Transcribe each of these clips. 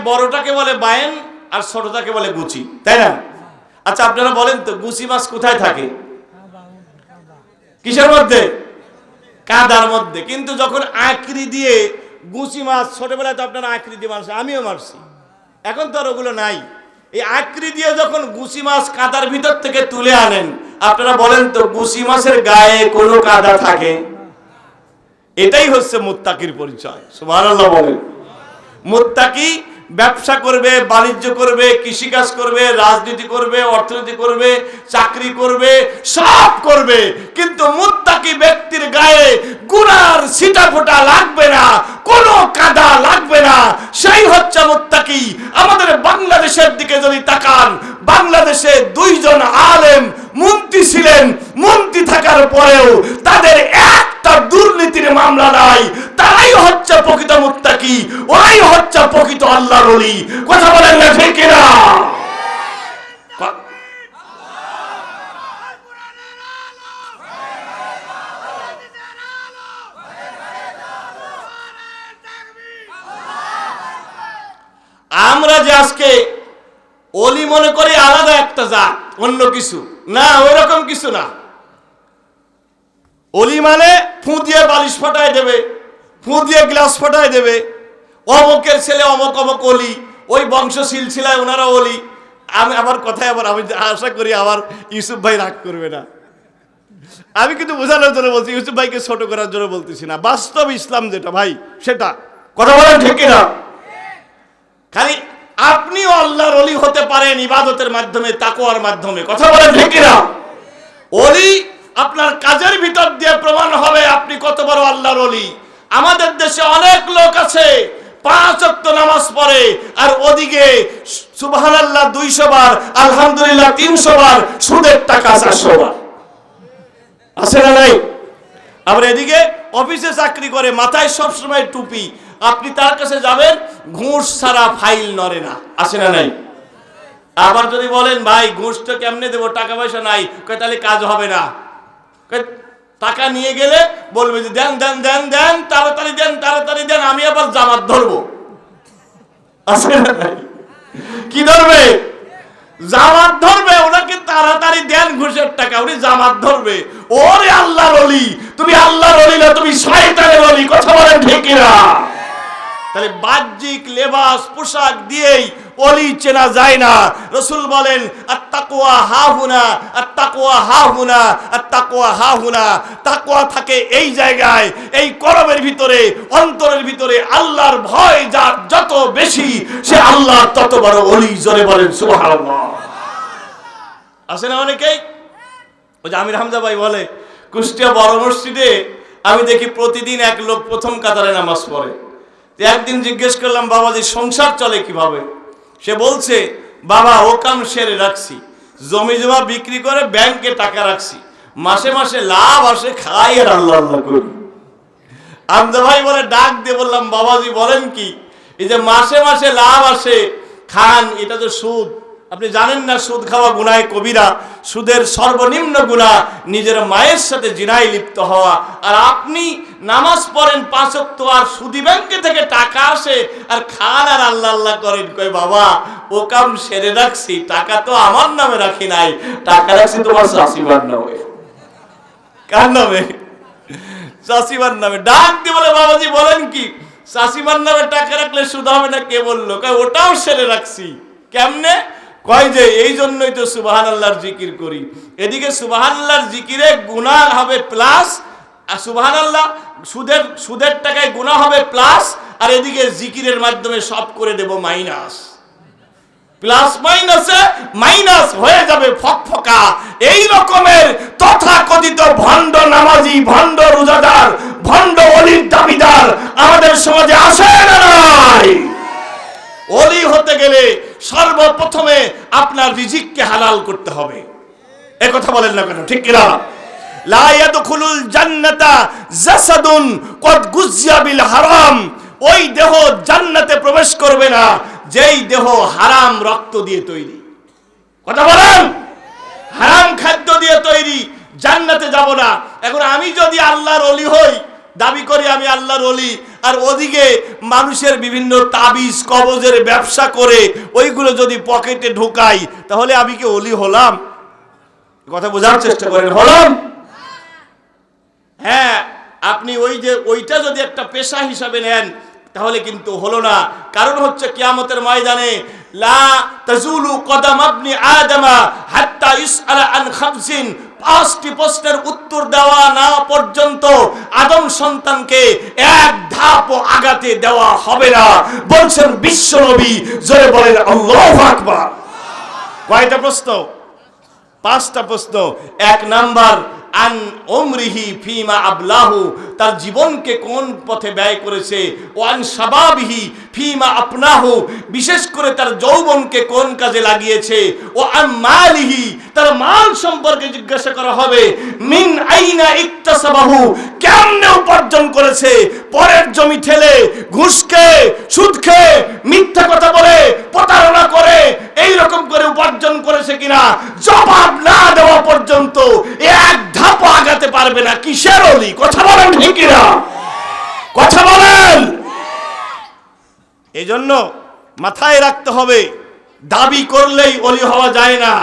বড়টাকে বলে বায়েন আর ছোটটাকে বলে গুচি, তাই না? আচ্ছা আপনারা বলেন তো, গুচি মাছ কোথায় থাকে? কিসের মধ্যে? কাদার মধ্যে। কিন্তু যখন আঁকড়ি দিয়ে গুচি মাছ, ছোটবেলায় তো আপনারা আঁকড়ি দিয়ে মারছেন, আমিও মারছি, এখন তো আর ওগুলো নাই। এই আঁকড়ি দিয়ে যখন গুচি মাছ কাদার ভিতর থেকে তুলে আনেন, আপনারা বলেন তো গুচি মাছের গায়ে কোনো কাদা থাকে? এটাই হচ্ছে মুত্তাকির পরিচয়। সুবহানাল্লাহ বলেন। মুত্তাকি ব্যবসা করবে, বাণিজ্য করবে, কৃষিকাজ করবে, রাজনীতি করবে, অর্থনীতি করবে, চাকরি করবে, সব করবে, কিন্তু মুত্তাকি ব্যক্তির গায়ে গুনার ছিটাফোঁটা লাগবে না, কোনো কাদা লাগবে না, সেই হচ্ছে মুত্তাকি। আমাদের বাংলাদেশের দিকে যদি তাকান, বাংলাদেশে 2 জন আলেম মন্ত্রী ছিলেন, মন্ত্রী থাকার পরেও তাদের একটা দুর্নীতির মামলা নাই। তারাই হচ্ছে প্রকৃত মুত্তাকি, ওরাই হচ্ছে প্রকৃত আল্লাহর ওলি। কথা বলেন না ঠিক কিনা? আমরা যে আজকে ওলি মনে করি আলাদা একটা জাত, অন্য কিছু না, ওইরকম কিছু না। ওলি মানে ফু দিয়ে বালিশ ফটায় দেবে, ফু দিয়ে গ্লাস ফটায় দেবে, অমকের ছেলে অমক অমক ওলি, ওই বংশ সিলসিলায় ওনারা ওলি। আমি আমার কথায় আবার আমি আশা করি আবার ইউসুফ ভাই রাগ করবে না। আমি কিন্তু বোঝানোর জন্য বলছি, ইউসুফ ভাইকে ছোট করার জন্য বলতেছি না। বাস্তব ইসলাম যেটা ভাই, সেটা। কথা বলেন ঠিক কিনা? খালি আপনিও আল্লাহর ওলি হতে পারেন ইবাদতের মাধ্যমে, তাকওয়ার মাধ্যমে। কথা বলেন ঠিক কিনা? ওলি আপনার কাজের ভিতর দিয়ে প্রমাণ হবে আপনি কত বড় আল্লাহর ওলি। আমাদের দেশে অনেক লোক আছে 5 ওয়াক্ত নামাজ পড়ে, আর ওদিকে সুবহানাল্লাহ 200 বার, আলহামদুলিল্লাহ 300 বার, সুদের টাকা 400 বার। আছে না নাই? আবার এদিকে অফিসে চাকরি করে, মাথায় সবসময় টুপি, আপনি তার কাছে যাবেন, ঘুষ ছাড়া ফাইল নড়ে না। আছে না নাই? আবার যদি বলেন ভাই ঘুষটা কেমনে দেবো, টাকা পয়সা নাই, কয় তাহলে কাজ হবে না। টাকা নিয়ে গেলে বলবে যে দেন দেন দেন দেন, তাড়াতাড়ি দেন তাড়াতাড়ি দেন, আমি আবার জামাত ধরবো। আছে না নাই? কি ধরবে? জামাত ধরবে। ওনাকে তাড়াতাড়ি দেন ঘুষের টাকা, উনি জামাত ধরবে। ওরে আল্লাহর ওলি, তুমি আল্লাহর ওলি না, তুমি শয়তানের ওলি। কথা বলেন ঠিক কিনা? তাহলে বাহ্যিক লেবাস পোশাক দিয়েই ওলি চেনা যায় না। রাসূল বলেন আত-তাকওয়া হাহুনা, আত-তাকওয়া হাহুনা, আত-তাকওয়া হাহুনা। তাকওয়া থাকে এই জায়গায়, এই কলবের ভিতরে, অন্তরের ভিতরে। আল্লাহর ভয় যার যত বেশি, সে আল্লাহর তত বড় ওলি। জোরে বলেন সুবহানাল্লাহ। আছে না অনেকেই? ওই যে আমির হামজা ভাই বলে, কুষ্টিয়া বড় মসজিদে আমি দেখি প্রতিদিন এক লোক প্রথম কাতারে নামাজ পড়ে। একদিন জিজ্ঞেস করলাম, বাবাজি সংসার চলে কিভাবে? সে বলছে, বাবা ও কাম সেরে রাখছি, জমি জমা বিক্রি করে ব্যাংকে টাকা রাখছি, মাসে মাসে লাভ আসে, খাই আর আল্লাহ আল্লাহ করি। আমজা ভাই বলে ডাক দিয়ে বললাম, বাবাজি বলেন কি? এই যে মাসে মাসে লাভ আসে, খান, এটা তো সুদ। আপনি জানেন না সুদ খাওয়া গুনাহে কবিরা। সুদের সর্বনিম্ন গুনাহ নিজের মায়ের সাথে জিনায় লিপ্ত হওয়া। আর আপনি নামাজ পড়েন 5 ওয়াক্ত, আর সুদি ব্যাংকে থেকে টাকা আসে আর খান আর আল্লাহ আল্লাহ করেন। কই বাবা ও কাম সেরে রাখছি, টাকা তো আমার নামে রাখি নাই, টাকা রাখছি তোমার চাষিবার নামে। কার নামে? চাষিবার নামে। ডাক দিয়ে বলে, বাবাজি বলেন কি? চাষিবার নামে টাকা রাখলে সুদ হবে না? কে বললো? কয় ওটাও সেরে রাখছি। কেমনে? কয় যে এই জন্যই তো সুবহানাল্লাহর জিকির করি। এদিকে সুবহানাল্লাহর জিকিরে গুনাহ হবে প্লাস, আর সুবহানাল্লাহ সুদের টাকায় গুনাহ হবে প্লাস, আর এদিকে জিকিরের মাধ্যমে সব করে দেব মাইনাস। প্লাস মাইনাসে মাইনাস হয়ে যাবে ফকফকা। এই রকমের তথাকথিত ভণ্ড নামাজি, ভণ্ড রোজাদার, ভণ্ড ওলির দাবিদার আমাদের সমাজে আছে না নাই? ওলি হতে গেলে সর্বপ্রথমে আপনার রিজিককে হালাল করতে হবে। এই কথা বলেন না কেন? ঠিক কিনা? লা ইয়াদখুলুল জান্নাতা জাসাদুন কদ গুযিয়া বিল হারাম। ওই দেহ জান্নাতে প্রবেশ করবে না যেই দেহ হারাম রক্ত দিয়ে তৈরি। কথা বলেন, হারাম খাদ্য দিয়ে তৈরি, জান্নাতে যাব না। এখন আমি যদি আল্লাহর ওলি হই, দাবি করি আমি আল্লাহর ওলি, আর ওদিকে মানুষের বিভিন্ন তাবিজ কবজের ব্যবসা করে ওইগুলো যদি পকেটে ঢুকাই, তাহলে আমি কি ওলি হলাম? কথা বোঝার চেষ্টা করেন, হলাম? হ্যাঁ, আপনি ওইটা যদি একটা পেশা হিসাবে নেন তাহলে কিন্তু হলো না। কারণ হচ্ছে কিয়ামতের ময়দানে লা তাজুলু কদাম ইবনি আদমা হাত্তা ইসআলা আন খামসিন, 5টি প্রশ্নের উত্তর দেওয়া না পর্যন্ত আদম সন্তানকে এক ধাপও আগাতে দেওয়া হবে না, বলছেন বিশ্ব নবী। জোরে বলেন আল্লাহু আকবার। কয়টা প্রশ্ন? 5টা প্রশ্ন। 1 নাম্বার, আন উমরিহি ফিমা আবলাহু, তার জীবনকে কোন পথে ব্যয় করেছে। ওয়ান শাবাবিহি ফিমা আপনাহু, বিশেষ করে তার যৌবনকে কোন কাজে লাগিয়েছে। ও আন মালিহি, তার মাল সম্পর্কে জিজ্ঞাসা করা হবে। মিন আইনা ইকতাসাবাহু, কেমনে উপার্জন করেছে। পরের জমি ঠেলে, ঘুষ খেয়ে, সুদ খেয়ে, মিথ্যা কথা বলে, প্রতারণা করে এই রকম করে উপার্জন করেছে কিনা জবাব না দেওয়া পর্যন্ত এক ধাপ আগাতে পারবে না। কিসের ওলি? কথা বলেন ঠিক কিনা? কথা বলেন। এজন্য মাথায় রাখতে হবে, দাবি করলেই ওলি হওয়া যায় না।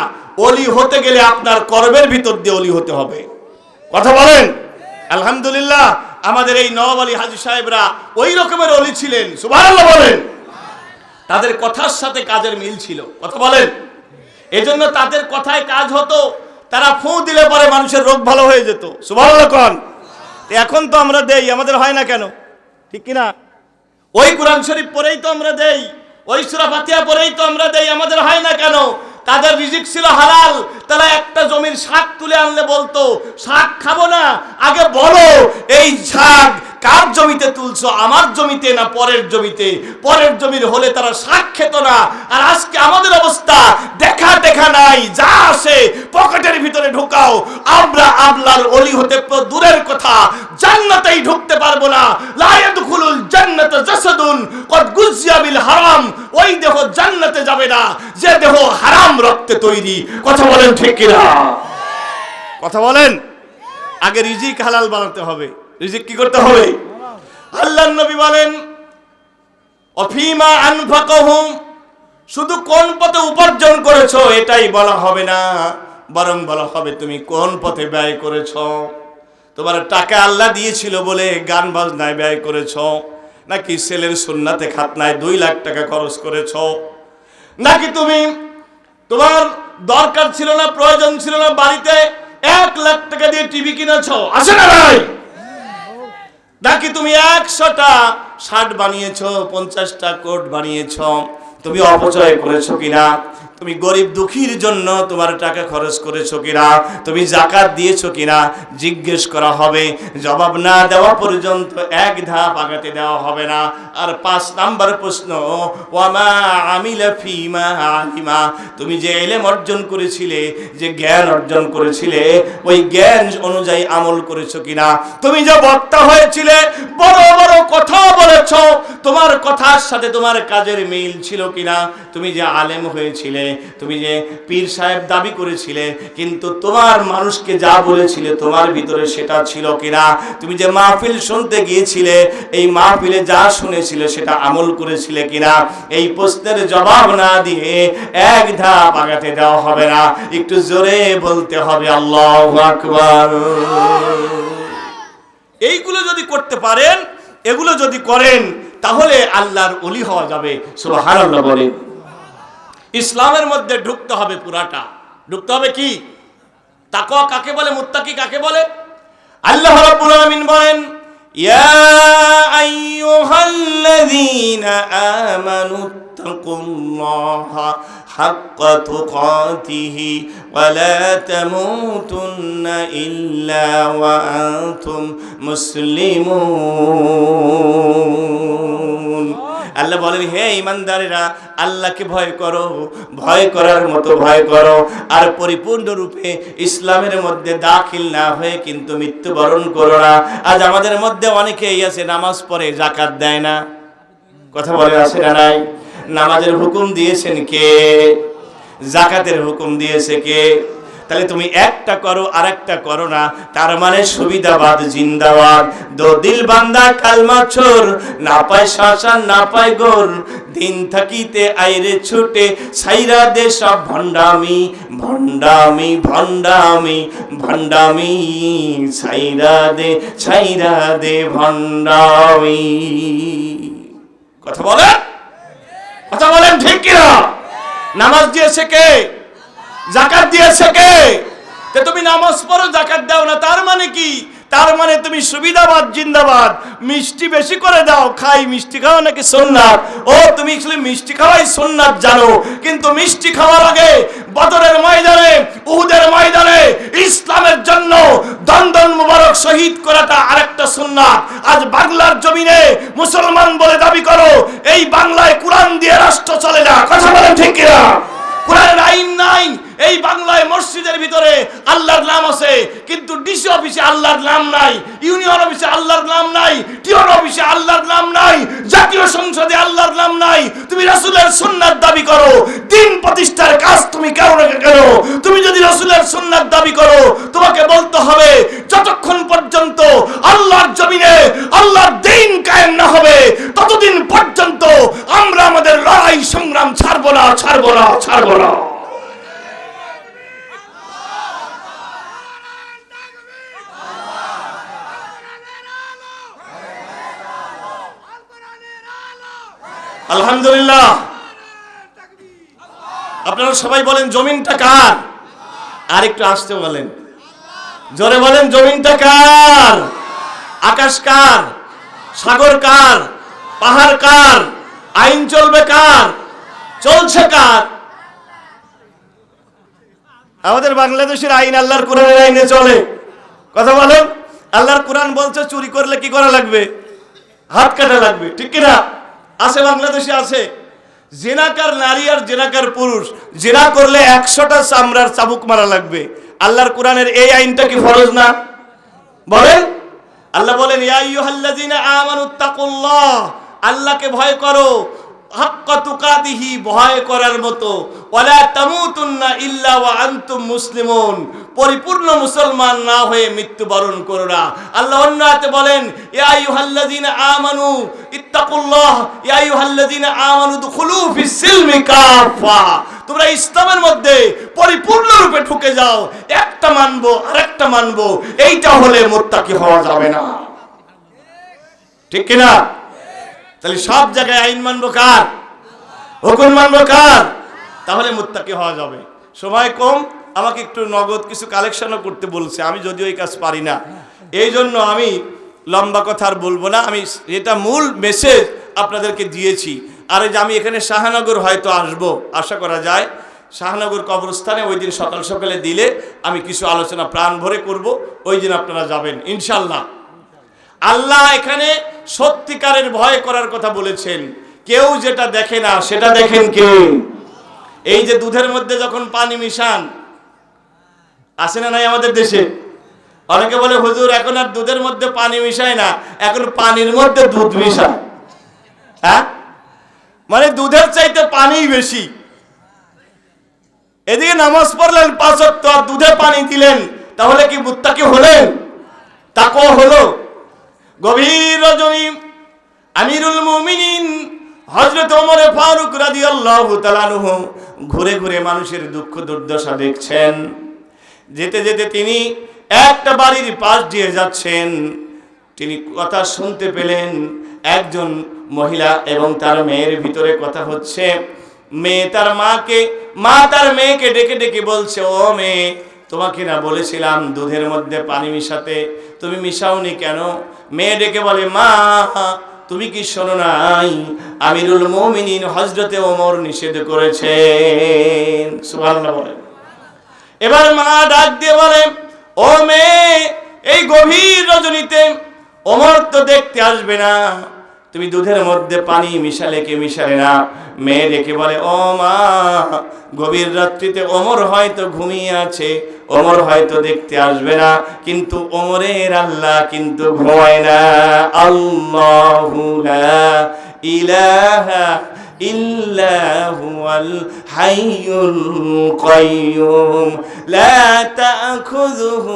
ওলি হতে গেলে আপনার কর্মের ভিতর দিয়ে ওলি হতে হবে। কথা বলেন। আলহামদুলিল্লাহ, আমাদের এই নওয়াব আলী হাজী সাহেবরা ওই রকমের ওলি ছিলেন। সুবহানাল্লাহ বলেন। তাদের কথার সাথে কাজের মিল ছিল। কথা বলেন। এজন্য তাদের কথায় কাজ হতো। তারা ফু দিলে পরে মানুষের রোগ ভালো হয়ে যেত। সুবহানাল্লাহ কোন। এখন তো আমরা দেই, আমাদের হয় না কেন? ঠিক কি না? ওই কোরআন শরীফ পড়েই তো আমরা দেই, ওই সূরা ফাতিহা পড়েই তো আমরা দেই, আমাদের হয় না কেন? তাদের রিজিক ছিল হালাল। তারা একটা জমির শাক তুলে আনলে বলতো শাক খাবো না, আগে বলো এই শাক কার জমিতে তুলছো, আমার জমিতে না পরের জমিতে। পরের জমির হলে তারা শাক খেত না। আর আজকে আমাদের অবস্থা দেখা দেখা নাই, যা আসে পকেটের ভিতরে ঢুকাও। আমরা আল্লাহর ওলি হতে দূরের কথা, জান্নাতেই ঢুকতে পারবো না। লা ইয়াদখুলুল জান্নাত জাসাদুন কদ গুযিয়া বিল হারাম, ওই দেহ জান্নাতে যাবে না যে দেহ হারাম রক্তে তৈরি। কথা বলেন ঠিক কিনা? কথা বলেন। আগে রিজিক হালাল বানাতে হবে। রিজিক কি করতে হবে? আল্লাহর নবী বলেন অফিমা আনফাকাহুম, শুধু কোন পথে উপার্জন করেছো এটাই বলা হবে না, বরং বলা হবে তুমি কোন পথে ব্যয় করেছো। তোমার টাকা আল্লাহ দিয়েছিল বলে গান বাজনায় ব্যয় করেছো, নাকি ছেলের সুন্নাতে খাতনায় 2 লাখ টাকা খরচ করেছো, নাকি তুমি তোমার দরকার ছিল না, প্রয়োজন ছিল না, বাড়িতে 1 লাখ টাকা দিয়ে টিভি কিনেছো, আছে না ভাই? নাকি তুমি 100টা শার্ট বানিয়েছো, 50টা কোট বানিয়েছো, তুমি অপচয় করেছো কিনা? তুমি গরিব দুঃখীর জন্য তোমার টাকা খরচ করেছো কিনা? তুমি যাকাত দিয়েছো কিনা জিজ্ঞেস করা হবে। জবাব না দেওয়া পর্যন্ত এক ধাপ আগাতে দেওয়া হবে না। আর 5 নাম্বার প্রশ্ন, ওয়ামা আমিলা ফিমা আলিমা, তুমি যে ইলম অর্জন করেছিলে, যে জ্ঞান অর্জন করেছিলে, ওই জ্ঞান অনুযায়ী আমল করেছো কিনা? তুমি যে বক্তা হয়েছিলে, বড় বড় কথা বলেছো, তোমার কথার সাথে তোমার কাজের মিল ছিল কিনা? তুমি যে আলেম হয়েছিলে, তুমি যে পীর সাহেব দাবি করেছিলে, কিন্তু তোমার মানুষকে যা বলেছিলে তোমার ভিতরে সেটা ছিল কিনা? তুমি যে মাহফিল শুনতে গিয়েছিলে, এই মাহফিলে যা শুনেছিলে সেটা আমল করেছিলে কিনা? এই প্রশ্নের জবাব না দিয়ে এক ধাপ আগাতে দেওয়া হবে না। একটু জোরে বলতে হবে আল্লাহু আকবার। এইগুলো যদি করতে পারেন, এগুলো যদি করেন, তাহলে আল্লাহর ওলি হওয়া যাবে। সুবহানাল্লাহ বলেন। ইসলামের মধ্যে ঢুকতে হবে পুরাটা। ঢুকতে হবে কি? তাকওয়া কাকে বলে, মুত্তাকি কাকে বলে? আল্লাহ রাব্বুল আলামিন বলেন, ইয়া আইয়ুহাল্লাযীনা আমানুত্তাকুল্লাহা হাক্কা তুকাতিহি ওয়া লা তামুতুন্না ইল্লা ওয়া আনতুম মুসলিমুন। আল্লাহ বলেন, হে ঈমানদারেরা, আল্লাহকে ভয় করো, ভয় করার মতো ভয় করো, আর পরিপূর্ণরূপে ইসলামের মধ্যে দাখিল না হয়ে কিন্তু মৃত্যুবরণ করো না। আজ আমাদের মধ্যে অনেকেই আছে নামাজ পড়ে যাকাত দেয় না। কথা বলে আছে না নাই? নামাজের হুকুম দিয়েছেন কে? যাকাতের হুকুম দিয়েছে কে? তাহলে তুমি একটা করো আর একটা করো না, তার মানে সুবিধাবাদ জিন্দাবাদ। দো দিল বান্দা কালমা ছোর, না পায় শ্মশান না পায় গোর, দিন থাকিতে আইরে ছুটে ছাইরা দে সব ভণ্ডামি ভণ্ডামি ভণ্ডামি ভণ্ডামি, ছাইরা দে ভণ্ডামি। কথা বলেন ঠিক কিনা? নামাজ দিয়েছে কে? যাকাত দিয়েছে কে? তে তুমি নামাজ পড়ো যাকাত দাও না, তার মানে কি? তার মানে তুমি সুবিধাবাদ জিন্দাবাদ। মিষ্টি বেশি করে দাও, খাই। মিষ্টি খাওয়া নাকি সুন্নাত? ও তুমি আসলে মিষ্টি খাওয়াই সুন্নাত জানো, কিন্তু মিষ্টি খাওয়ার আগে বদরের ময়দানে, উহুদের ময়দানে ইসলামের জন্য দন্দন মুবারক শহীদ করাটা আরেকটা সুন্নাত। আজ বাংলার জমিনে মুসলমান বলে দাবি করো, এই বাংলায় কোরআন দিয়ে রাষ্ট্র চলে না। কথা বলেন ঠিক কিনা? কোরআনের আইন নাই। এই বাংলায় মসজিদের ভিতরে আল্লাহর নাম আছে, কিন্তু ডিসি অফিসে আল্লাহর নাম নাই, ইউনিয়ন অফিসে আল্লাহর নাম নাই, টিওর অফিসে আল্লাহর নাম নাই, জাতীয় সংসদে আল্লাহর নাম নাই। তুমি রাসূলের সুন্নাত দাবি করো, দিন প্রতিষ্ঠার কাজ তুমি কেন? তুমি যদি রাসূলের সুন্নাত দাবি করো, তোমাকে বলতে হবে যতক্ষণ পর্যন্ত আল্লাহর জমিনে আল্লাহর দ্বীন কায়েম না হবে, ততদিন পর্যন্ত আমরা আমাদের লড়াই সংগ্রাম ছাড়বো না। আলহামদুলিল্লাহ। আপনারা সবাই বলেন জমিনটা কার? আর একটু আসতে বলেন, জোরে বলেন জমিনটা কার? আকাশ কার? সাগর কার? পাহাড় কার? আইন চলবে কার? চলছে কার? আমাদের বাংলাদেশের আইন আল্লাহর কোরআনের আইনে চলে। কথা বলেন। আল্লাহর কোরআন বলছে চুরি করলে কি করা লাগবে? হাত কাটা লাগবে, ঠিক কিনা? আছে, বাংলাদেশে আছে। জেনাকার নারী আর জেনাকার পুরুষ, জেনা করলে 100টা চামড়ার চাবুক মারা লাগবে। আল্লাহর কোরআনের এই আইনটা কি ফরজ না? বলেন। আল্লাহ বলেন ইয়া আইয়ুহাল্লাযীনা আমানুত্তাকুল্লাহ, আল্লাহকে ভয় করো, হাক্কা তুকাতিহি, ভয় করার মতো, ওয়ালা তামুতুন্না ইল্লা ওয়া আনতুম মুসলিমুন, পরিপূর্ণ মুসলমান না হয়ে মৃত্যুবরণ করো না। আল্লাহ অন্য আয়াতে বলেন ইয়া আইয়ুহাল্লাযীনা আমানু ইত্তাকুল্লাহ ইয়া আইয়ুহাল্লাযীনা আমানু দুখুলু ফিস সিলমি কাফা, তোমরা ইসলামের মধ্যে পরিপূর্ণ রূপে ঢুকে যাও, একটা মানবো আরেকটা মানবো, এইটা হলে মুত্তাকি হওয়া যাবে না। ঠিক কিনা? তাহলে সব জায়গায় আইন মানবো কার? হুকুম মানবো কার? তাহলে মুত্তাকি হওয়া যাবে। সময় কম, আমাকে একটু নগদ কিছু কালেকশনও করতে বলছে, আমি যদিও এই কাজ পারি না, এই জন্য আমি লম্বা কথা আর বলবো না। আমি এটা মূল মেসেজ আপনাদেরকে দিয়েছি। আর এই যে আমি এখানে শাহনগর হয়তো আসবো, আশা করা যায় শাহনগর কবরস্থানে ওই দিন সকাল সকালে দিলে আমি কিছু আলোচনা প্রাণ ভরে করব, ওই দিন আপনারা যাবেন ইনশাল্লাহ। আল্লাহ এখানে সত্যিকারের ভয় করার কথা বলেছেন। কেউ যেটা দেখে না সেটা দেখেন কে? এই যে দুধের মধ্যে যখন পানি মিশান, আছে না নাই আমাদের দেশে? অনেকে বলে হুজুর এখন আর দুধের মধ্যে পানি মিশায় না, এখন পানির মধ্যে দুধ মিশায়। হ্যাঁ, মানে দুধের চাইতে পানি বেশি। এদিকে নামাজ পড়লেন 5 ওয়াক্ত আর দুধে পানি দিলেন, তাহলে কি মুত্তাকি হলেন? তাকওয়া হলো? গভীর রজনী আমিরুল মুমিনিন হযরত ওমর ফারুক রাদিয়াল্লাহু তাআলা আনহু ঘুরে ঘুরে মানুষের দুঃখ দুর্দশা দেখছেন। যেতে যেতে তিনি একটা বাড়ির পাশ দিয়ে যাচ্ছেন, তিনি কথা শুনতে পেলেন একজন মহিলা এবং তার মেয়ের ভিতরে কথা হচ্ছে। মেয়ে তার মাকে, মা তার মেয়েকে ডেকে ডেকে বলছে, ও মেয়ে, তোমাকে না বলেছিলাম দুধের মধ্যে পানি মিশাতে, তুমি মিশাওনি কেন? মেয়ে ডেকে বলে, মা তুমি কি শোনো নাই, আমিরুল মুমিনিন হযরতে ওমর নিষেধ করেছেন। সুবহানাল্লাহ বলেন। এবার মা ডাক দিয়ে বলে, ও মেয়ে, এই গভীর রজনীতে ওমর তো দেখতে আসবে না, তুমি দুধের মধ্যে পানি মিশালে কে মিশালে না? মেয়ে ডেকে বলে, ও মা, গভীর রাত্রিতে ওমর হয়তো ঘুমিয়ে আছে, ওমর হয়তো দেখতে আসবে না, কিন্তু ওমরের আল্লাহ কিন্তু ঘুমায় না। আল্লাহু লা ইলাহা إلا هو الحي القيوم لا تأخذه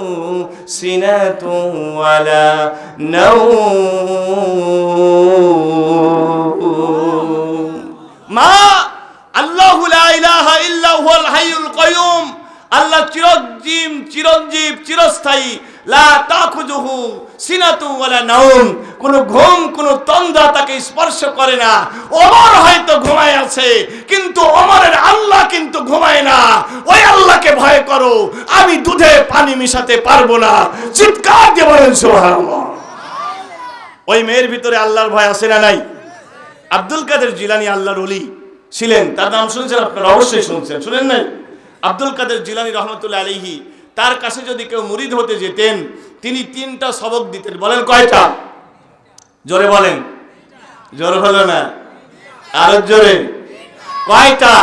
سنة ولا نوم মা আল্লাহু লা ইলাহা ইল্লা হুয়াল হাইয়ুল কাইয়ুম আল্লাহ চিরঞ্জীব চিরস্থায়ী লা তাখুযুহু সিনাতু ওয়ালা নাওম কোন ঘুম কোন তন্দ্রা তাকে স্পর্শ করে না ওমর হয়তো ঘুমায় আছে কিন্তু ওমরের আল্লাহ কিন্তু ঘুমায় না ওই আল্লাহকে ভয় করো আমি দুধে পানি মিশাতে পারবো না চিৎকার দিয়ে বলেন সুবহানাল্লাহ ওই মেয়ের ভিতরে আল্লাহর ভয় আছে না নাই আব্দুল কাদের জিলানী আল্লাহর ওলি ছিলেন তার নাম শুনছেন আপনারা অবশ্যই শুনছেন শুনেন নাই আব্দুল কাদের জিলানী রহমতুল্লাহ আলাইহি তার কাছে যদি কেউ মুরিদ হতে যেতেন তিনি 3টা সবক দিতেন বলেন কয়টা জোরে বলেন জোরে হলো না আরো জোরে কয়টা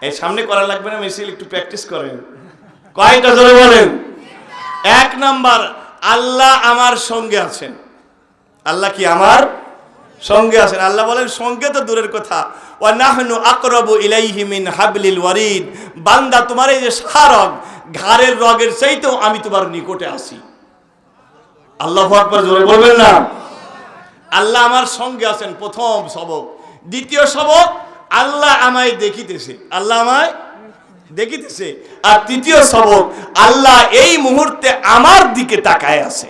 এই সামনে করা লাগবে না মিছিল একটু প্র্যাকটিস করেন কয়টা জোরে বলেন 1 নাম্বার আল্লাহ আমার সঙ্গে আছেন আল্লাহ কি আমার সঙ্গে আছেন আল্লাহ বলেন সঙ্গে তো দূরের কথা ওয়া নাহনু আকরাবু ইলাইহি মিন হাবলিল ওয়ারিদ বান্দা তোমার এই যে শারগ ঘাড়ের রগের চাইতেও আমি তোমার নিকটে আছি আল্লাহু আকবার জোরে বলবেন না আল্লাহ আমার সঙ্গে আছেন প্রথম সবক দ্বিতীয় সবক আল্লাহ আমায় দেখিতেছে আল্লাহ আমায় দেখিতেছে আর তৃতীয় সবক আল্লাহ এই মুহূর্তে আমার দিকে তাকায় আছে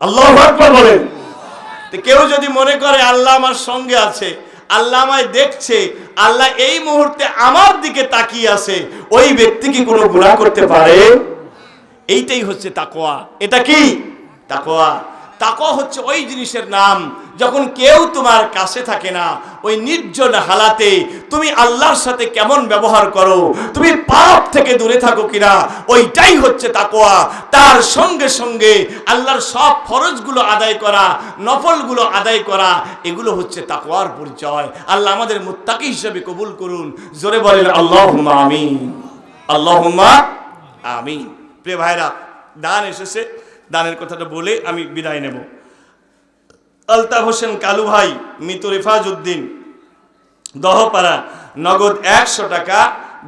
আল্লাহু আকবার বলেন কেউ যদি মনে করে আল্লাহ আমার সঙ্গে আছে আল্লাহ আমায় দেখছে আল্লাহ এই মুহূর্তে আমার দিকে তাকিয়ে আছে ওই ব্যক্তি কি কোনো গুনাহ করতে পারে এইটাই হচ্ছে তাকওয়া এটা কি তাকওয়া তাকওয়া হচ্ছে ওই জিনিসের নাম যখন কেউ তোমার কাছে থাকে না ওই নির্জন হালাতে তুমি আল্লাহর সাথে কেমন ব্যবহার করো তুমি পাপ থেকে দূরে থাকো কিনা ওইটাই হচ্ছে তাকওয়া তার সঙ্গে সঙ্গে আল্লাহর সব ফরজগুলো আদায় করা নফলগুলো আদায় করা এগুলো হচ্ছে তাকওয়ার পরিচয় আল্লাহ আমাদের মুত্তাকি হিসেবে কবুল করুন জোরে বলেন আল্লাহুম্মা আমিন আল্লাহুম্মা আমিন প্রিয় ভাইরা দান এসেছে দানের কথাটা বলে আমি বিদায় নেব আলতাফ হোসেন কালু ভাই মৃত রেফাজ উদ্দিন দহপাড়া নগদ 100 টাকা